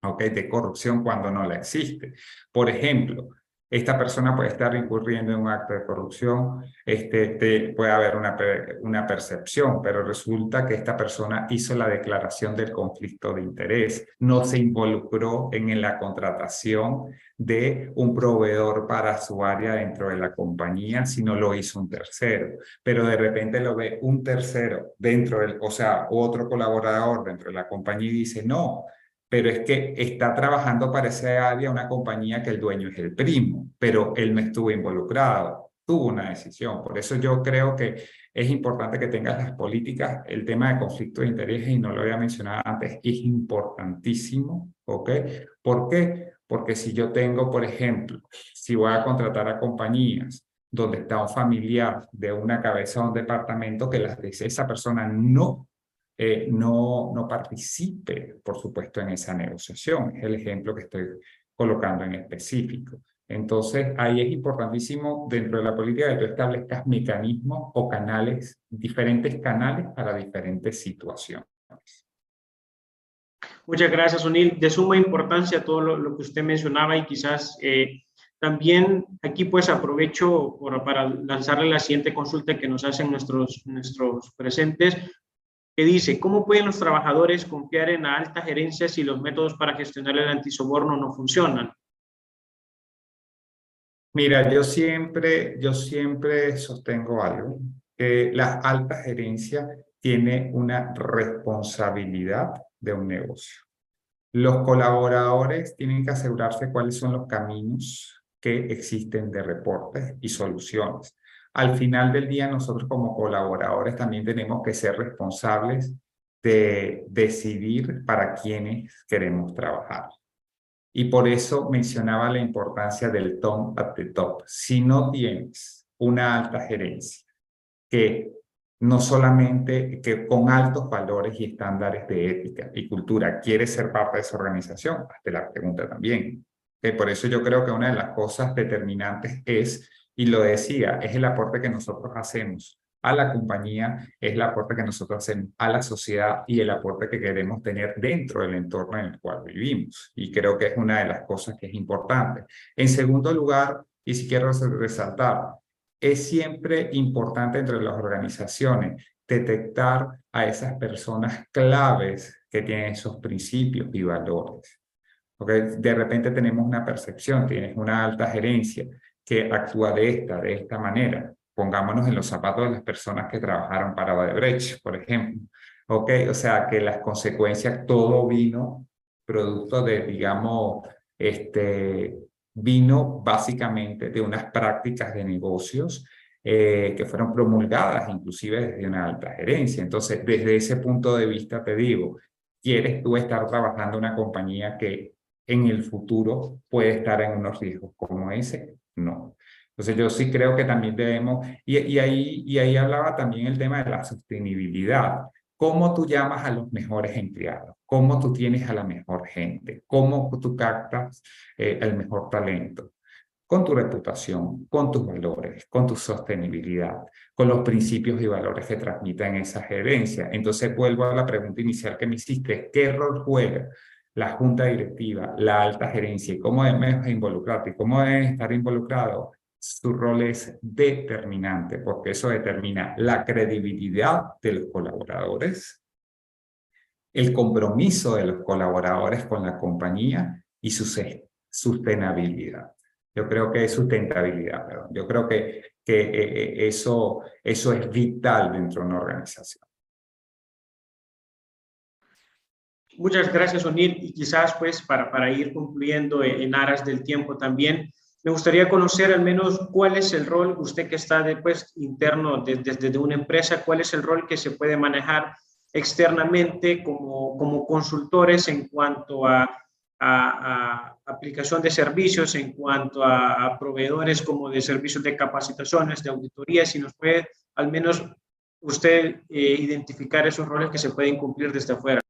S3: ¿ok?, de corrupción cuando no la existe. Por ejemplo, esta persona puede estar incurriendo en un acto de corrupción, puede haber una percepción, pero resulta que esta persona hizo la declaración del conflicto de interés, no se involucró en la contratación de un proveedor para su área dentro de la compañía, sino lo hizo un tercero, pero de repente lo ve un tercero dentro del, o sea, otro colaborador dentro de la compañía y dice, no, pero es que está trabajando para esa área una compañía que el dueño es el primo, pero él no estuvo involucrado, tuvo una decisión. Por eso yo creo que es importante que tengas las políticas. El tema de conflicto de intereses, y no lo había mencionado antes, es importantísimo, ¿ok? ¿Por qué? Porque si yo tengo, por ejemplo, si voy a contratar a compañías donde está un familiar de una cabeza de un departamento, que esa persona no participe, por supuesto, en esa negociación. Es el ejemplo que estoy colocando en específico. Entonces, ahí es importantísimo dentro de la política que tú establezcas mecanismos o canales, diferentes canales para diferentes situaciones.
S2: Muchas gracias, O'Neill. De suma importancia todo lo que usted mencionaba, y quizás también aquí pues aprovecho para lanzarle la siguiente consulta que nos hacen nuestros presentes, que dice: ¿cómo pueden los trabajadores confiar en la alta gerencia si los métodos para gestionar el antisoborno no funcionan?
S3: Mira, yo siempre sostengo algo, que la alta gerencia tiene una responsabilidad de un negocio. Los colaboradores tienen que asegurarse cuáles son los caminos que existen de reportes y soluciones. Al final del día, nosotros como colaboradores también tenemos que ser responsables de decidir para quiénes queremos trabajar. Y por eso mencionaba la importancia del top at the top. Si no tienes una alta gerencia que no solamente que con altos valores y estándares de ética y cultura quiere ser parte de esa organización, hazte la pregunta también. Que por eso yo creo que una de las cosas determinantes es, y lo decía, es el aporte que nosotros hacemos a la compañía, es el aporte que nosotros hacemos a la sociedad y el aporte que queremos tener dentro del entorno en el cual vivimos. Y creo que es una de las cosas que es importante. En segundo lugar, y si quiero resaltar, es siempre importante entre las organizaciones detectar a esas personas claves que tienen esos principios y valores. Porque de repente tenemos una percepción, tienes una alta gerencia que actúa de esta manera. Pongámonos en los zapatos de las personas que trabajaron para Odebrecht, por ejemplo. O sea, que las consecuencias, todo vino producto de, digamos, vino básicamente de unas prácticas de negocios que fueron promulgadas inclusive desde una alta gerencia. Entonces, desde ese punto de vista te digo, ¿quieres tú estar trabajando en una compañía que en el futuro puede estar en unos riesgos como ese? No. Entonces yo sí creo que también debemos, y ahí hablaba también el tema de la sostenibilidad. ¿Cómo tú llamas a los mejores empleados? ¿Cómo tú tienes a la mejor gente? ¿Cómo tú captas el mejor talento? Con tu reputación, con tus valores, con tu sostenibilidad, con los principios y valores que transmiten esa gerencia. Entonces vuelvo a la pregunta inicial que me hiciste: ¿qué rol juega la junta directiva, la alta gerencia, y cómo debes involucrarte y cómo debes estar involucrado? Su rol es determinante, porque eso determina la credibilidad de los colaboradores, el compromiso de los colaboradores con la compañía y su sustentabilidad. Yo creo que es sustentabilidad, perdón. Yo creo que eso es vital dentro de una organización.
S2: Muchas gracias, O'Neill. Y quizás pues para ir concluyendo en aras del tiempo también, me gustaría conocer al menos cuál es el rol, usted que está después interno desde una empresa, cuál es el rol que se puede manejar externamente como consultores en cuanto a aplicación de servicios, en cuanto a proveedores como de servicios de capacitaciones, de auditoría. Si nos puede al menos usted identificar esos roles que se pueden cumplir desde afuera.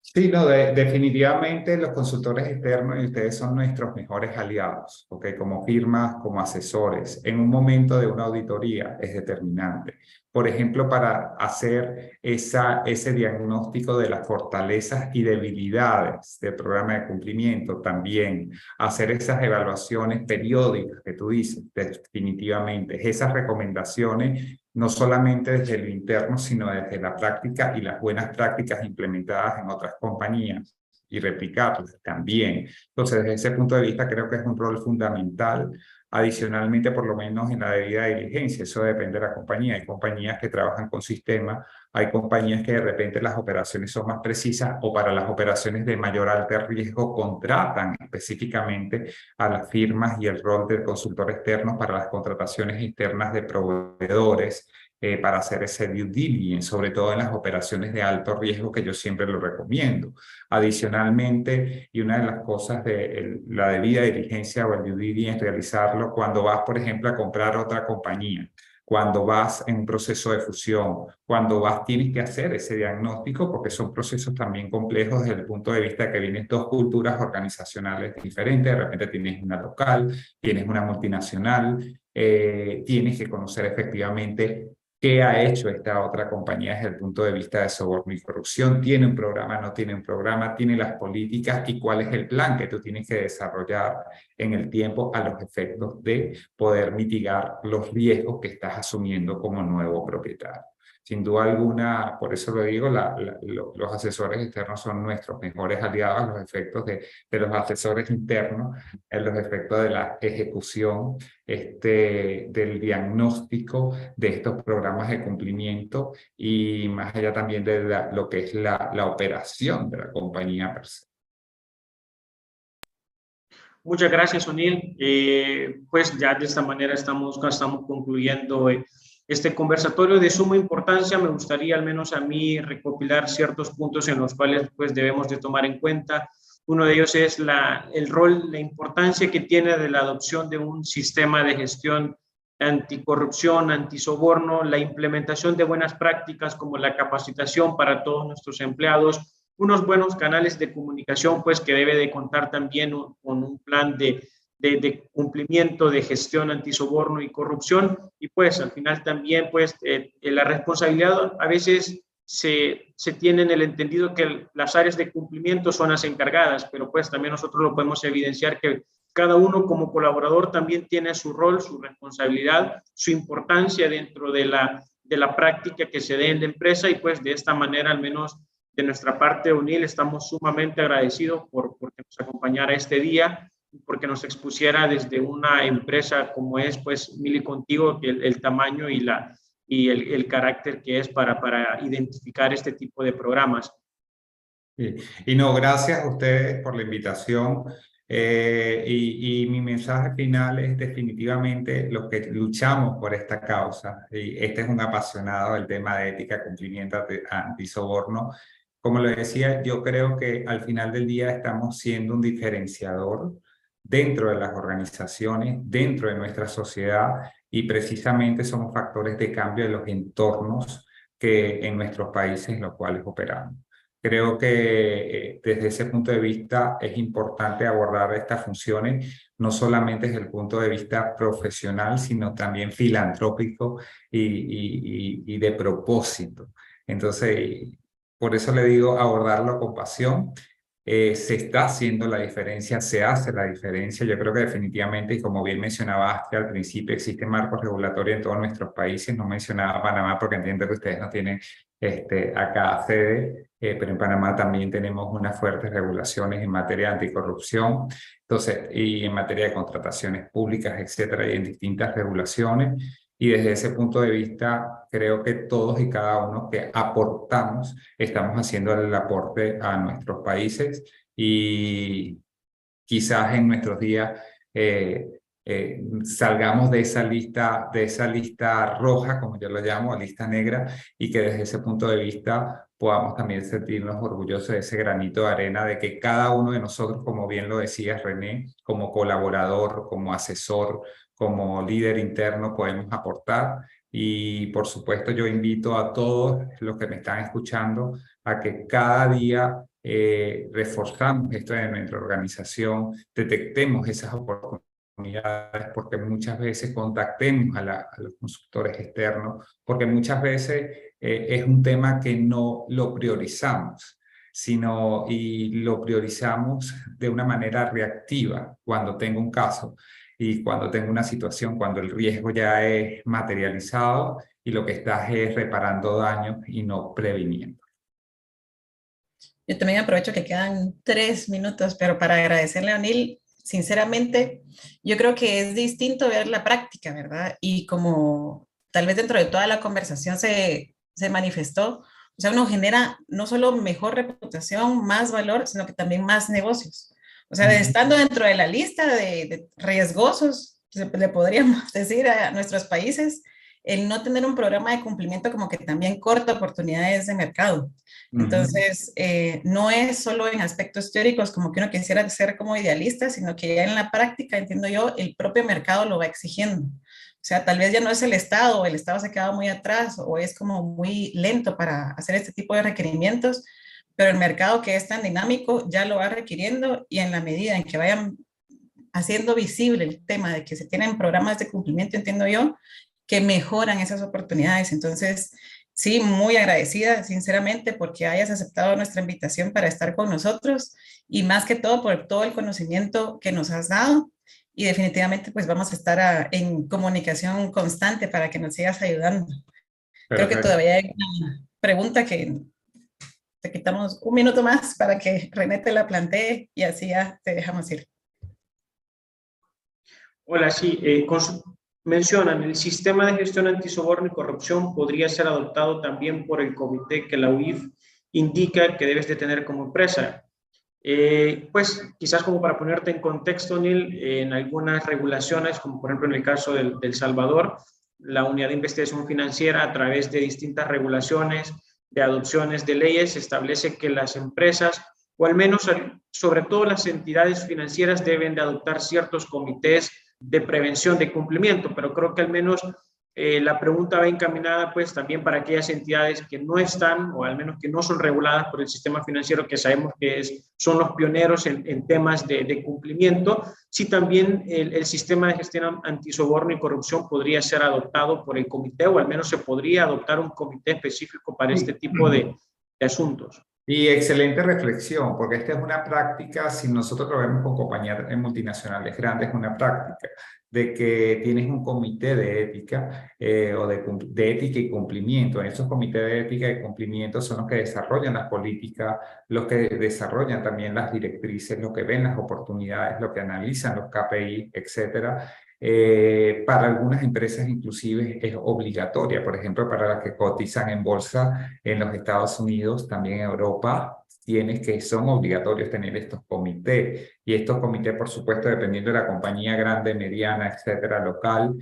S3: Sí, no, definitivamente los consultores externos y ustedes son nuestros mejores aliados, ¿ok? Como firmas, como asesores, en un momento de una auditoría es determinante. Por ejemplo, para hacer ese diagnóstico de las fortalezas y debilidades del programa de cumplimiento, también hacer esas evaluaciones periódicas que tú dices, definitivamente, esas recomendaciones no solamente desde lo interno, sino desde la práctica y las buenas prácticas implementadas en otras compañías y replicarlas también. Entonces, desde ese punto de vista, creo que es un rol fundamental. Adicionalmente, por lo menos en la debida diligencia, eso depende de la compañía. Hay compañías que trabajan con sistemas, hay compañías que de repente las operaciones son más precisas o para las operaciones de mayor alto riesgo contratan específicamente a las firmas y el rol del consultor externo para las contrataciones internas de proveedores, para hacer ese due diligence, sobre todo en las operaciones de alto riesgo, que yo siempre lo recomiendo. Adicionalmente, y una de las cosas de la debida diligencia o el due diligence, realizarlo cuando vas, por ejemplo, a comprar otra compañía, cuando vas en un proceso de fusión, cuando vas, tienes que hacer ese diagnóstico porque son procesos también complejos desde el punto de vista que vienen dos culturas organizacionales diferentes. De repente tienes una local, tienes una multinacional, tienes que conocer efectivamente qué ha hecho esta otra compañía desde el punto de vista de soborno y corrupción. ¿Tiene un programa, no tiene un programa? ¿Tiene las políticas y cuál es el plan que tú tienes que desarrollar en el tiempo a los efectos de poder mitigar los riesgos que estás asumiendo como nuevo propietario? Sin duda alguna, por eso lo digo, los asesores externos son nuestros mejores aliados a los efectos de los asesores internos, en los efectos de la ejecución, del diagnóstico de estos programas de cumplimiento y más allá también de lo que es la operación de la compañía per se.
S2: Muchas gracias, O'Neill. Pues ya de esta manera estamos concluyendo este conversatorio de suma importancia. Me gustaría, al menos a mí, recopilar ciertos puntos en los cuales pues debemos de tomar en cuenta. Uno de ellos es el rol, la importancia que tiene de la adopción de un sistema de gestión anticorrupción, antisoborno, la implementación de buenas prácticas como la capacitación para todos nuestros empleados, unos buenos canales de comunicación, pues que debe de contar también con un plan de cumplimiento de gestión antisoborno y corrupción, y pues al final también pues la responsabilidad a veces se tiene en el entendido que las áreas de cumplimiento son las encargadas, pero pues también nosotros lo podemos evidenciar que cada uno como colaborador también tiene su rol, su responsabilidad, su importancia dentro de la práctica que se dé en la empresa, y pues de esta manera, al menos de nuestra parte, O'Neill, estamos sumamente agradecidos porque nos acompañara este día, porque nos expusiera desde una empresa como es pues Mili Contigo, el tamaño y el carácter que es para identificar este tipo de programas.
S3: Sí. Y no, gracias a ustedes por la invitación. Y mi mensaje final es definitivamente los que luchamos por esta causa. Y este es un apasionado del tema de ética, cumplimiento, antisoborno. Como lo decía, yo creo que al final del día estamos siendo un diferenciador dentro de las organizaciones, dentro de nuestra sociedad, y precisamente somos factores de cambio de los entornos que en nuestros países en los cuales operamos. Creo que desde ese punto de vista es importante abordar estas funciones, no solamente desde el punto de vista profesional, sino también filantrópico y de propósito. Entonces, por eso le digo abordarlo con pasión. Se está haciendo la diferencia, se hace la diferencia. Yo creo que definitivamente, y como bien mencionabaste al principio, existen marcos regulatorios en todos nuestros países. No mencionaba Panamá porque entiendo que ustedes no tienen acá sede, pero en Panamá también tenemos unas fuertes regulaciones en materia de anticorrupción, entonces, y en materia de contrataciones públicas, etcétera, y en distintas regulaciones. Y desde ese punto de vista, creo que todos y cada uno que aportamos, estamos haciendo el aporte a nuestros países, y quizás en nuestros días salgamos de esa lista roja, como yo lo llamo, lista negra, y que desde ese punto de vista podamos también sentirnos orgullosos de ese granito de arena, de que cada uno de nosotros, como bien lo decía René, como colaborador, como asesor, como líder interno, podemos aportar. Y por supuesto yo invito a todos los que me están escuchando a que cada día reforzamos esto en nuestra organización, detectemos esas oportunidades, porque muchas veces contactemos a los consultores externos, porque muchas veces es un tema que no lo priorizamos, y lo priorizamos de una manera reactiva cuando tengo un caso y cuando tengo una situación, cuando el riesgo ya es materializado y lo que estás es reparando daños y no previniendo.
S1: Yo también aprovecho que quedan 3 minutos, pero para agradecerle a O'Neill, sinceramente, yo creo que es distinto ver la práctica, ¿verdad? Y como tal vez dentro de toda la conversación se manifestó, o sea, uno genera no solo mejor reputación, más valor, sino que también más negocios. O sea, estando dentro de la lista de riesgosos, le podríamos decir a nuestros países, el no tener un programa de cumplimiento como que también corta oportunidades de mercado. Entonces, no es solo en aspectos teóricos como que uno quisiera ser como idealista, sino que ya en la práctica, entiendo yo, el propio mercado lo va exigiendo. O sea, tal vez ya no es el Estado, o el Estado se ha quedado muy atrás o es como muy lento para hacer este tipo de requerimientos, pero el mercado que es tan dinámico ya lo va requiriendo y en la medida en que vayan haciendo visible el tema de que se tienen programas de cumplimiento, entiendo yo, que mejoran esas oportunidades. Entonces, sí, muy agradecida, sinceramente, porque hayas aceptado nuestra invitación para estar con nosotros y más que todo por todo el conocimiento que nos has dado. Y definitivamente, pues vamos a estar en comunicación constante para que nos sigas ayudando. Creo que
S3: Perfecto.
S1: todavía hay una pregunta que te quitamos 1 minuto más para que René te la plantee y así ya te dejamos ir.
S2: Hola, sí, mencionan, el sistema de gestión antisoborno y corrupción podría ser adoptado también por el comité que la UIF indica que debes de tener como empresa. Pues quizás como para ponerte en contexto, Neil, en algunas regulaciones, como por ejemplo en el caso del Salvador, la Unidad de Investigación Financiera, a través de distintas regulaciones, de adopciones de leyes, establece que las empresas, o al menos sobre todo las entidades financieras, deben de adoptar ciertos comités de prevención de cumplimiento, pero creo que al menos la pregunta va encaminada pues también para aquellas entidades que no están o al menos que no son reguladas por el sistema financiero, que sabemos que son los pioneros en temas de cumplimiento. Si también el sistema de gestión antisoborno y corrupción podría ser adoptado por el comité, o al menos se podría adoptar un comité específico para este tipo de asuntos.
S3: Y excelente reflexión, porque esta es una práctica, si nosotros lo vemos con compañías multinacionales grandes, es una práctica de que tienes un comité de ética o de ética y cumplimiento. Estos comités de ética y cumplimiento son los que desarrollan las políticas, los que desarrollan también las directrices, los que ven las oportunidades, los que analizan los KPI, etcétera. Para algunas empresas inclusive es obligatoria, por ejemplo, para las que cotizan en bolsa en los Estados Unidos, también en Europa, son obligatorios tener estos comités. Y estos comités, por supuesto, dependiendo de la compañía grande, mediana, etcétera, local,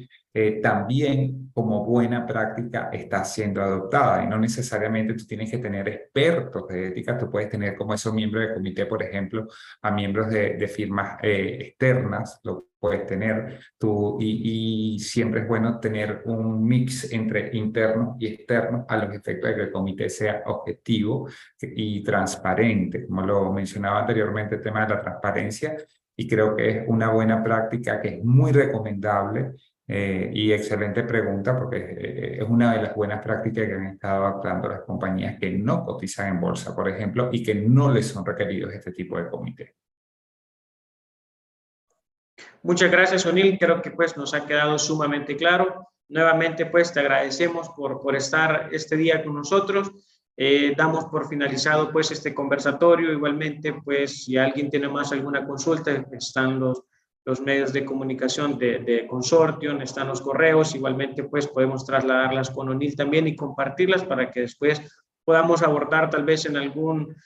S3: también como buena práctica está siendo adoptada. Y no necesariamente tú tienes que tener expertos de ética, tú puedes tener como esos miembros de comité, por ejemplo, a miembros de firmas externas, lo puedes tener tú, y siempre es bueno tener un mix entre internos y externos a los efectos de que el comité sea objetivo y transparente, como lo mencionaba anteriormente, el tema de la transparencia, y creo que es una buena práctica que es muy recomendable. Y excelente pregunta, porque es una de las buenas prácticas que han estado adoptando las compañías que no cotizan en bolsa, por ejemplo, y que no les son requeridos este tipo de comité.
S2: Muchas gracias, O'Neill. Creo que pues nos ha quedado sumamente claro. Nuevamente pues te agradecemos por estar este día con nosotros. Damos por finalizado pues este conversatorio. Igualmente pues si alguien tiene más alguna consulta, están los medios de comunicación de Consortium, están los correos. Igualmente pues podemos trasladarlas con O'Neill también y compartirlas para que después podamos abordar tal vez en alguna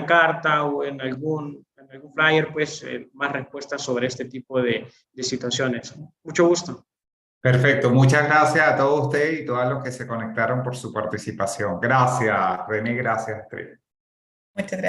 S2: carta o en algún flyer, pues más respuestas sobre este tipo de situaciones. Mucho gusto.
S3: Perfecto, muchas gracias a todos ustedes y todos los que se conectaron por su participación. Gracias, René, gracias, Astrid.
S1: Muchas gracias.